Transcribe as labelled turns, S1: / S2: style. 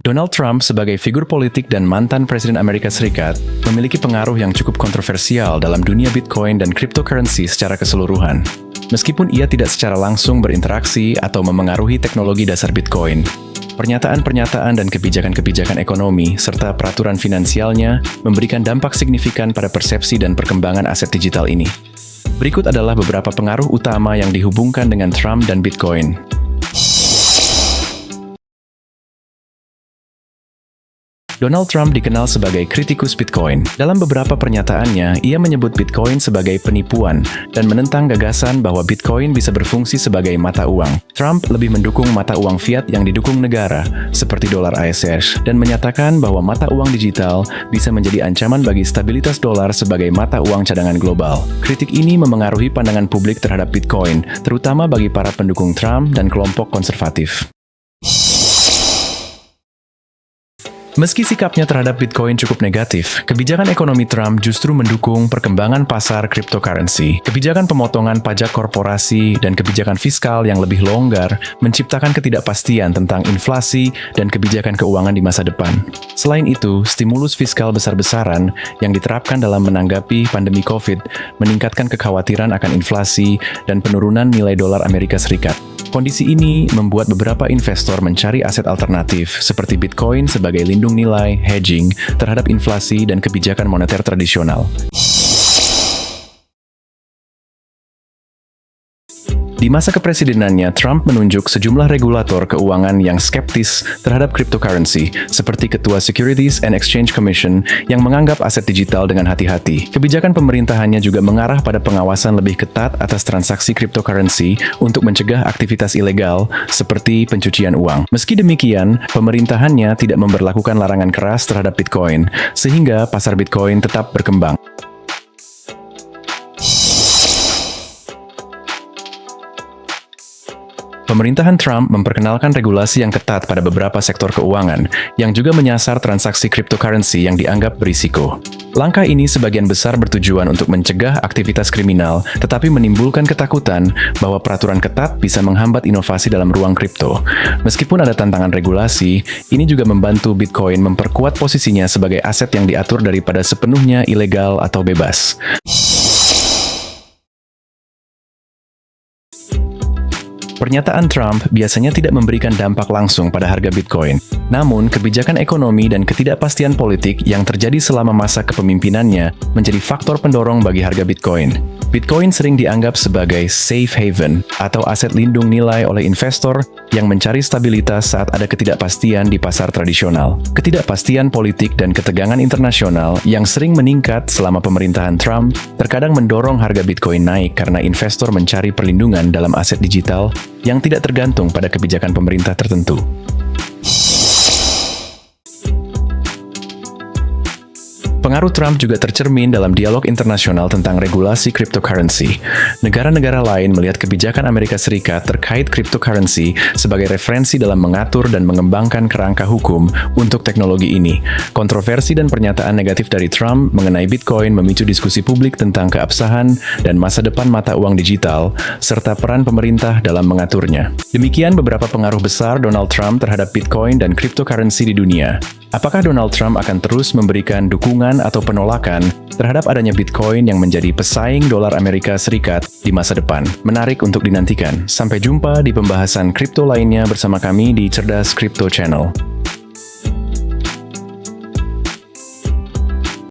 S1: Donald Trump sebagai figur politik dan mantan Presiden Amerika Serikat memiliki pengaruh yang cukup kontroversial dalam dunia Bitcoin dan cryptocurrency secara keseluruhan. Meskipun ia tidak secara langsung berinteraksi atau memengaruhi teknologi dasar Bitcoin, pernyataan-pernyataan dan kebijakan-kebijakan ekonomi serta peraturan finansialnya memberikan dampak signifikan pada persepsi dan perkembangan aset digital ini. Berikut adalah beberapa pengaruh utama yang dihubungkan dengan Trump dan Bitcoin. Donald Trump dikenal sebagai kritikus Bitcoin. Dalam beberapa pernyataannya, ia menyebut Bitcoin sebagai penipuan dan menentang gagasan bahwa Bitcoin bisa berfungsi sebagai mata uang. Trump lebih mendukung mata uang fiat yang didukung negara, seperti dolar AS, dan menyatakan bahwa mata uang digital bisa menjadi ancaman bagi stabilitas dolar sebagai mata uang cadangan global. Kritik ini memengaruhi pandangan publik terhadap Bitcoin, terutama bagi para pendukung Trump dan kelompok konservatif. Meski sikapnya terhadap Bitcoin cukup negatif, kebijakan ekonomi Trump justru mendukung perkembangan pasar cryptocurrency. Kebijakan pemotongan pajak korporasi dan kebijakan fiskal yang lebih longgar menciptakan ketidakpastian tentang inflasi dan kebijakan keuangan di masa depan. Selain itu, stimulus fiskal besar-besaran yang diterapkan dalam menanggapi pandemi COVID meningkatkan kekhawatiran akan inflasi dan penurunan nilai dolar Amerika Serikat. Kondisi ini membuat beberapa investor mencari aset alternatif seperti Bitcoin sebagai lindung nilai, hedging, terhadap inflasi dan kebijakan moneter tradisional. Di masa kepresidenannya, Trump menunjuk sejumlah regulator keuangan yang skeptis terhadap cryptocurrency, seperti Ketua Securities and Exchange Commission yang menganggap aset digital dengan hati-hati. Kebijakan pemerintahannya juga mengarah pada pengawasan lebih ketat atas transaksi cryptocurrency untuk mencegah aktivitas ilegal seperti pencucian uang. Meski demikian, pemerintahannya tidak memberlakukan larangan keras terhadap Bitcoin, sehingga pasar Bitcoin tetap berkembang. Pemerintahan Trump memperkenalkan regulasi yang ketat pada beberapa sektor keuangan, yang juga menyasar transaksi cryptocurrency yang dianggap berisiko. Langkah ini sebagian besar bertujuan untuk mencegah aktivitas kriminal, tetapi menimbulkan ketakutan bahwa peraturan ketat bisa menghambat inovasi dalam ruang kripto. Meskipun ada tantangan regulasi, ini juga membantu Bitcoin memperkuat posisinya sebagai aset yang diatur daripada sepenuhnya ilegal atau bebas. Pernyataan Trump biasanya tidak memberikan dampak langsung pada harga Bitcoin. Namun, kebijakan ekonomi dan ketidakpastian politik yang terjadi selama masa kepemimpinannya menjadi faktor pendorong bagi harga Bitcoin. Bitcoin sering dianggap sebagai safe haven atau aset lindung nilai oleh investor yang mencari stabilitas saat ada ketidakpastian di pasar tradisional. Ketidakpastian politik dan ketegangan internasional yang sering meningkat selama pemerintahan Trump terkadang mendorong harga Bitcoin naik karena investor mencari perlindungan dalam aset digital yang tidak tergantung pada kebijakan pemerintah tertentu. Pengaruh Trump juga tercermin dalam dialog internasional tentang regulasi cryptocurrency. Negara-negara lain melihat kebijakan Amerika Serikat terkait cryptocurrency sebagai referensi dalam mengatur dan mengembangkan kerangka hukum untuk teknologi ini. Kontroversi dan pernyataan negatif dari Trump mengenai Bitcoin memicu diskusi publik tentang keabsahan dan masa depan mata uang digital, serta peran pemerintah dalam mengaturnya. Demikian beberapa pengaruh besar Donald Trump terhadap Bitcoin dan cryptocurrency di dunia. Apakah Donald Trump akan terus memberikan dukungan atau penolakan terhadap adanya Bitcoin yang menjadi pesaing dolar Amerika Serikat di masa depan? Menarik untuk dinantikan. Sampai jumpa di pembahasan kripto lainnya bersama kami di Cerdas Crypto Channel.